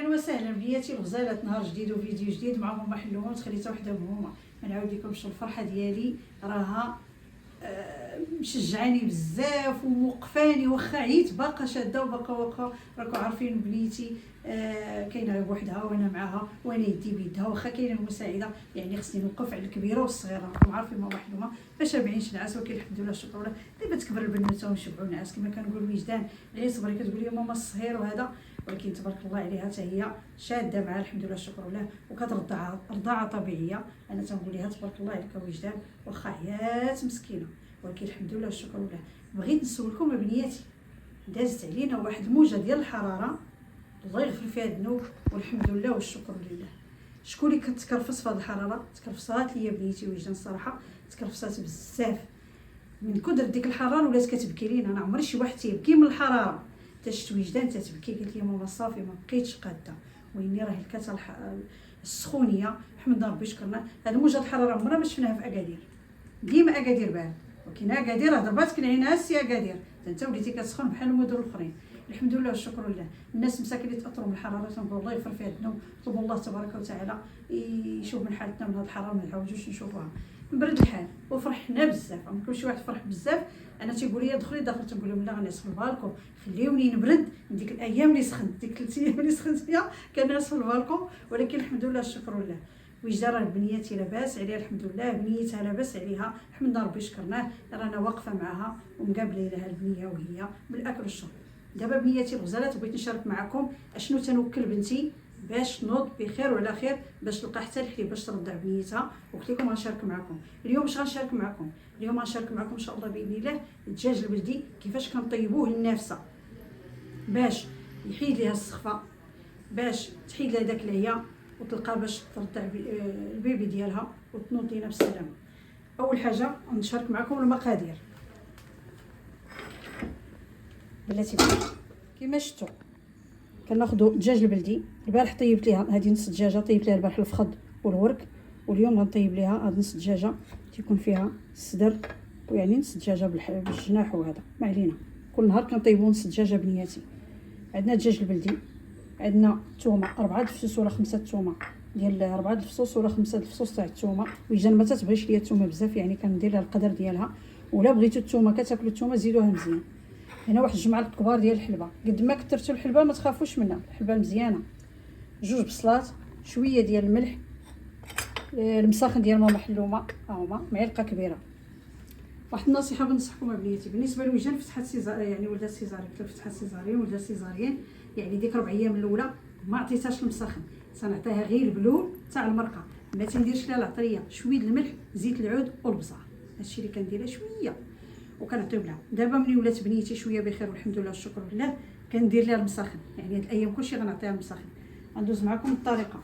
اهلا وسهلا بنياتي الغزالات. نهار جديد وفيديو جديد مع ماما حلومه. تخليتها وحده مهمه ما نعاود لكمش الفرحه ديالي راها مشجعاني بزاف وموقفاني، واخا عييت باقا شاده وباقا واقفه. راكم عارفين بنيتي كاينه بوحدها وانا معاها وانا يدي بيدها، واخا كاينه المساعده يعني خصني نوقف على الكبيره والصغيره. راكم عارفين ماما حلومه ما شابعينش نعاس، ولكن الحمد لله الشكر لله دابا تكبر البنوته ونشبعوا النعاس كما كنقول وجدان. غير صبري كتقول لي ماما الصهير وهذا، ولكن تبارك الله عليها حتى هي شاده معها الحمد لله الشكر لله، وكترضع رضاعه طبيعيه. انا تنقول لها تبارك الله عليك وجدان، واخا عيات مسكينه ولكن الحمد لله الشكر لله. بغيت نسولكم بنياتي، دازت علينا واحد الموجه ديال الحراره، الله يغفر فيها الذنوب والحمد لله والشكر لله. شكون اللي كتكرفص في هذه الحراره؟ تكرفصات ليا بنيتي وجدان الصراحه، تكرفصات بزاف من كدر ديك الحراره. ولات كتبكي لينا، انا عمري شي واحد تيبكي من الحراره. حتى شفت وجدان تتبكي، قالت لي ماما صافي ما بقيتش قاده، ويني راه الكات السخونيه. حمد ربي شكرنا. هذه موجه الحراره عمرنا ما شفناها في اكادير، ديما اكادير بارد، ولكن اكادير راه ضرباتك العناس يا اكادير، انت وليتي كتسخن بحال المدن الاخرين. الحمد لله والشكر لله. الناس مساكن اللي تاثروا من الحراره تنقول الله يغفر فيها الذنوب، طلب الله تبارك وتعالى يشوف من حالتنا من هذه الحراره، ما نعاودوش نشوفوها. نبرد الحال وفرحنا بزاف. كل شي واحد فرح بزاف. انا تيقول لي دخلي داخل، تنقول لهم لا غنعس في البالكون، خليوني نبرد من ديك الايام اللي سخنت، ديك 3 ايام اللي سخنت فيها كنعس في البالكون. ولكن الحمد لله الشكر لله. وجدان راه بنيتي لاباس عليها الحمد لله، بنيتها لاباس عليها حمدنا ربي شكرناه. رانا واقفه معاها ومقابله لها البنيه وهي بالاكل والشرب. دابا بنياتي الغزالات بغيت نشارك معكم اشنو تنوكل بنتي باش تنوض بخير وعلى خير، باش تلقى حتى الحليب باش ترضع بنيتها. وقلت لكم غنشارك معكم اليوم. اش غنشارك معكم اليوم؟ غنشارك معكم ان شاء الله باذن الله الدجاج البلدي، كيفاش كنطيبوه النافسه باش يحيد ليها السخفه، باش تحيد لها داك العيا وتلقى باش ترضع البيبي ديالها وتنوض لينا بالسلامه. اول حاجه غنشارك معكم المقادير. بلاتي كيما شفتوا كناخذوا الدجاج البلدي. البارح طيبت ليها هذه نص دجاجه، طيبت ليها البارح الفخذ والورك، واليوم غنطيب ليها هذه نص دجاجه تيكون فيها الصدر، ويعني نص دجاجه بالجناح وهذا ما علينا. كل نهار كنطيبوا نص دجاجه بنياتي. عندنا الدجاج البلدي، عندنا الثومه 4 الفصوص ولا 5 الثومه ديال 4 الفصوص ولا 5 الفصوص تاع الثومه. وجان ما تتبغيش ليا الثومه بزاف، يعني كندير لها القدر ديالها. ولا بغيتو الثومه كتاكلوا الثومه زيدوها مزيان. هنا واحد 2 معالق كبار ديال الحلبه، قد ما كثرتوا الحلبه ما تخافوش منها، الحلبه مزيانه. 2 بصلات، شويه ديال الملح، المساخن ديال ماما حلومه هما معلقه كبيره. واحد النصيحه بنصحكم بنياتي بالنسبه لوجان فتحات سيزاريين، يعني ولات سيزاريين، فتحات سيزاريين ولات سيزاريين، يعني ديك 4 ايام الاولى ما عطيتهاش المسخن، تنعطيها غير البلول تاع المرقه، ما تنديرش لها العطريه، شويه الملح، زيت العود والبزار، هادشي اللي كنديرها شويه وكنعطيو لها. دابا ملي ولات بنيتي شويه بخير والحمد لله والشكر لله، كندير لها المسخن، يعني هاد الايام كلشي غنعطيها المسخن. غندوز معكم الطريقه.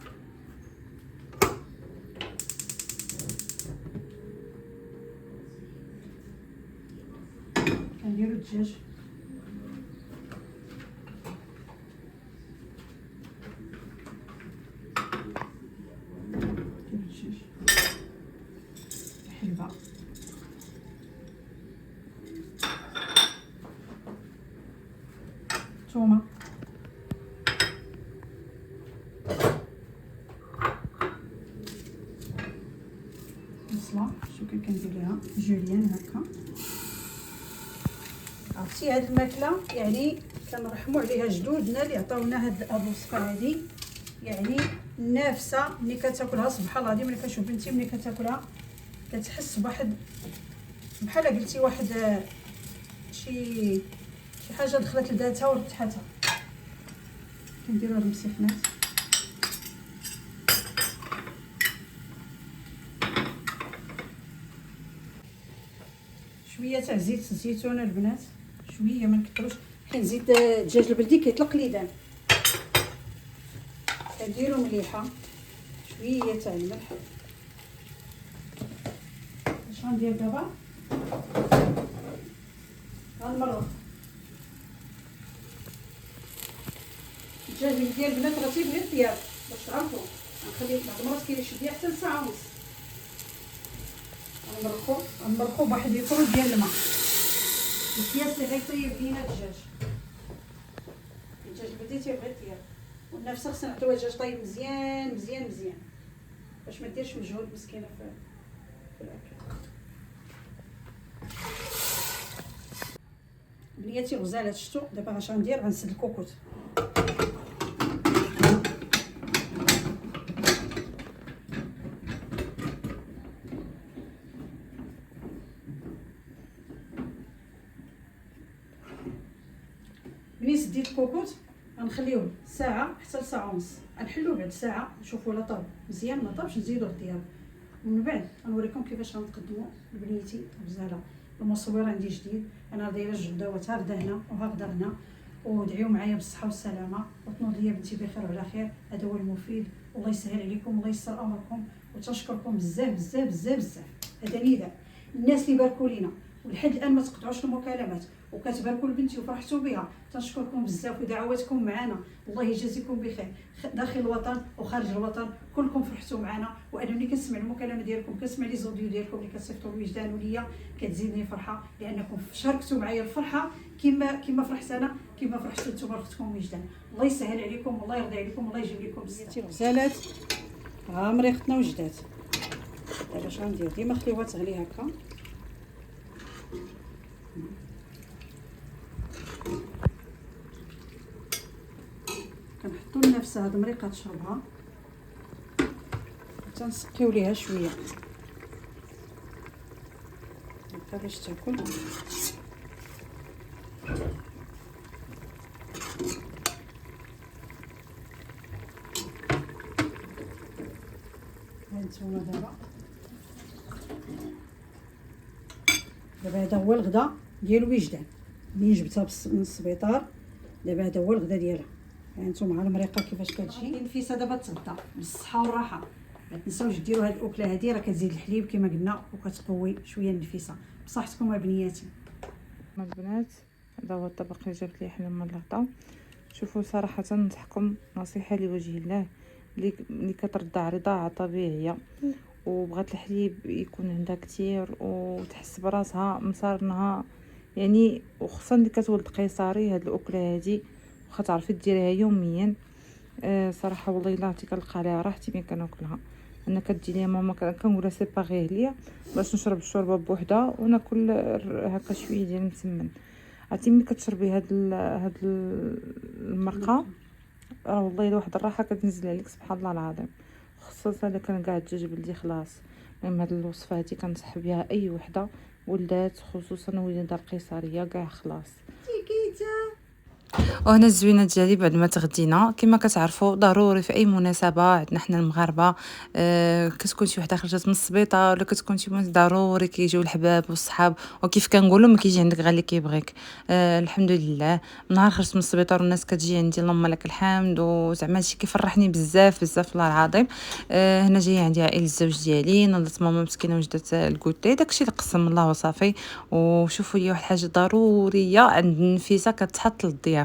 كنديروا الدجاج الحلبه، ثومه، بصله، شوف كيف كندير لها جوليان هكا. عرفتي هاد الماكله يعني كنرحموا عليها جدودنا اللي عطاونا هاد الوصفه هادي، يعني نافسه. ملي كتاكلها سبحان الله العظيم، ملي كنشوف بنتي ملي كتاكلها كتحس بواحد بحال قلتي واحد شي حاجه دخلت لذاتها ورتحتها. كنديروا هاد المسخنات شويه تاع زيت الزيتون البنات، شويه ما نكثروش حيت زيت الدجاج البلدي كيطلق ليدان. كنديروا مليحه، شويه تاع الملح. اش غندير دابا؟ غنمرق الدجاج ديال البنات راه تيبغي الطياب باش تعرفوا. غنخليه بعض المرات كيشد حتى ساعه ونص. غنمرقو بواحد ليطرو ديال الماء. الطياب اللي غيطيب لينا الدجاج البلدي تيبغي الطياب. والنفسه خصنا نعطيوها الدجاج طايب مزيان مزيان مزيان باش ما ديرش مجهود مسكينه في الاكل. بنياتي غزالات شفتوا. دابا اش غندير؟ غنسد الكوكوط. ملي سديت الكوكوط غنخليوه ساعه حتى لساعه ونص. غنحلوه بعد ساعه نشوفوا لا طاب مزيان ما طابش نزيدو الدياب. ومن بعد غنوريكم كيفاش غنقدموا لبنيتي غزاله. المصور عندي جديد، انا دايره الجداوات ها غدا هنا وها غدا هنا. ودعيو معايا بالصحه والسلامه وتنوض ليا بنتي بخير وعلى خير. هذا هو المفيد والله يسهل عليكم والله يسر امركم وتنشكركم بزاف بزاف بزاف بزاف. هذا نداء الناس اللي باركوا لينا ولحد الان ما تقطعوش المكالمات وكتباركوا لبنتي وفرحتوا بها. تنشكركم بزاف ودعواتكم معنا الله يجازيكم بخير داخل الوطن وخارج الوطن. كلكم فرحتوا معنا وانا ملي كنسمع المكالمه ديالكم كنسمع لي زوديو ديالكم اللي كتصيفطوا الوجدان وليا كتزيدني فرحه لانكم شاركتوا معايا الفرحه كما فرحت انا كما فرحتوا نتوما اختكم وجدان. الله يسهل عليكم والله يرضي عليكم والله يجيب لكم بزاف غزالات. ها مريختنا وجدات. دابا اش غندير؟ ديما خليوها تغلي هكا. كنحطوا لنفسها هاد المريقه تشربها تنسقيو ليها شويه هكا باش تاكل. هانتوما دابا هذا هو الغدا ديال وجدان منين جبتها من السبيطار. دابا هذا هو الغدا ديالها. هانتوما المريقه كيفاش كتجي نفيسه. دابا تغدا بالصحه والراحه. ما تنساوش ديروا هاد الاكله هادي راه كتزيد الحليب كما قلنا وكتقوي شويه النفيسه. بصحتكم بنياتي البنات. هذا هو الطبق اللي جبت ليه حنا من الغدا. شوفوا صراحه ننصحكم نصيحه لوجه الله اللي كترضع رضاعه طبيعيه وبغات الحليب يكون عندها كتير وتحس براسها مصارنها يعني، وخصوصا اللي كتولد قيصري هاد الاكله هادي واخا تعرفي ديريها يوميا. صراحه والله الا عرفتي كنلقى عليها راحتي ملي كناكلها. انا كتجي لي ماما كنقولها سيباغيه ليا باش نشرب الشوربه بوحدها وناكل هكا شويه ديال المسمن. عرفتي ملي كتشربي هاد المرقه راه والله الا واحد الراحه كتنزل عليك سبحان الله العظيم. خصوصا الا كان كاع الدجاج بلدي خلاص. المهم هاد الوصفه هادي كنصح بها اي وحده ولات خصوصا وليدات القيصريه كاع خلاص. وهنا الزوينه ديالي بعد ما تغدينا كما كتعرفوا ضروري في اي مناسبه عندنا حنا المغاربه كتكون شي وحده خرجت من السبيطار ولا كتكون شي ضروري كيجيو الحباب والصحاب وكيف كنقولوا ما كيجي عندك غير اللي كيبغيك. الحمد لله نهار خرجت من السبيطار والناس كتجي عندي اللهم لك الحمد وزعما هادشي كيفرحني بزاف بزاف الله العظيم. هنا جايه عندي عائله الزوج ديالي نضت ماما مسكينه وجدت الكوتي داكشي اللي قسم الله وصافي. وشوفوا لي واحد الحاجه ضروريه عند النفيسه كتحط للضياف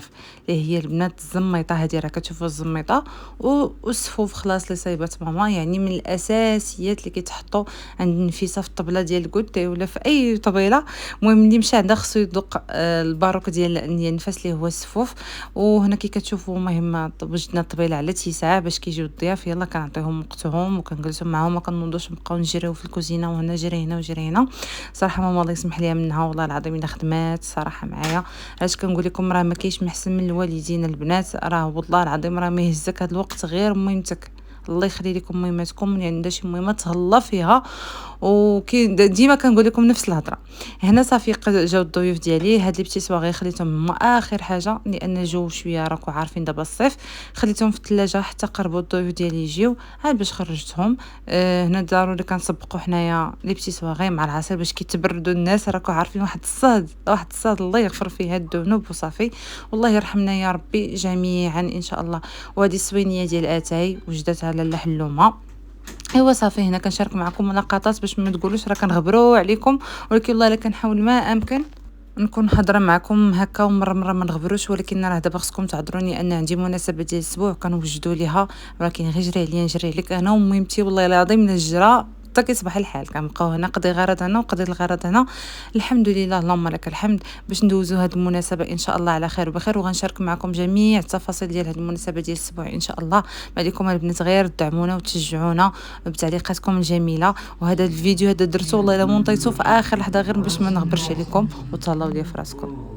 اللي هي البنات الزميطه. هذه راه كتشوفوا الزميطه والسفوف خلاص اللي صايبات ماما يعني من الاساسيات اللي كيتحطوا عند النفيسه في الطبله ديال الكوتي ولا في اي طبيله. المهم اللي مشى عندها خصو يذوق الباروك ديال النفاس اللي هو السفوف. وهنا كي كتشوفوا المهم وجدنا الطبيله على اتساع باش كيجيو الضياف يلا كنعطيهم وقتهم وكنجلسوا معاهم ما كنوضوش نبقاو نجريو في الكوزينه وهنا جري هنا وجري هنا. صراحه ماما الله يسمح ليها منها والله العظيم الا خدمات صراحه معايا. علاش كنقول لكم راه ما كاينش محسن من الوالدين البنات. راه والله العظيم راه ما يهزك هذا الوقت غير ميمتك. الله يخلي لكم ميماتكم اللي عندها شي ميمه تهلا فيها. وكي ديما كنقول لكم نفس الهضره. هنا صافي جاو الضيوف ديالي هاد لي بتي صواغي خليتهم هما اخر حاجه لان الجو شويه راكم عارفين دابا الصيف. خليتهم في الثلاجه حتى قربوا الضيوف ديالي يجيو عاد باش خرجتهم. هنا ضروري كنسبقوا حنايا لي بتي صواغي مع العصير باش كيتبردوا الناس. راكم عارفين واحد الصاد الله يغفر فيه هاد الذنوب وصافي. والله يرحمنا يا ربي جميعا ان شاء الله. وهذه السوينيه ديال اتاي وجدتها لاله حلومه. ايوا صافي هنا كنشارك معكم ملاقطات باش ما تقولوش راه كنغبروا عليكم ولكن والله الا كنحاول ما امكن نكون حاضره معكم هكا ومره ما نغبروش. ولكن راه دابا خصكم تعذروني ان عندي مناسبه ديال الاسبوع كنوجدوا ليها ولكن غير جري عليا نجري عليك انا وميمتي والله العظيم الهجره حتى كيصبح الحال كنبقاو هنا قضي غرض هنا وقضي الغرض هنا. الحمد لله اللهم لك الحمد باش ندوزو هاد المناسبه ان شاء الله على خير وبخير، وغنشارك معكم جميع التفاصيل ديال هاد المناسبه ديال الاسبوع ان شاء الله. ما عليكم البنات غير تدعمونا وتشجعونا بتعليقاتكم الجميله. وهذا الفيديو هذا درتو والله الا مونطيتو في اخر لحظه غير باش ما نغبرش عليكم، وتهلاو ليا في راسكم.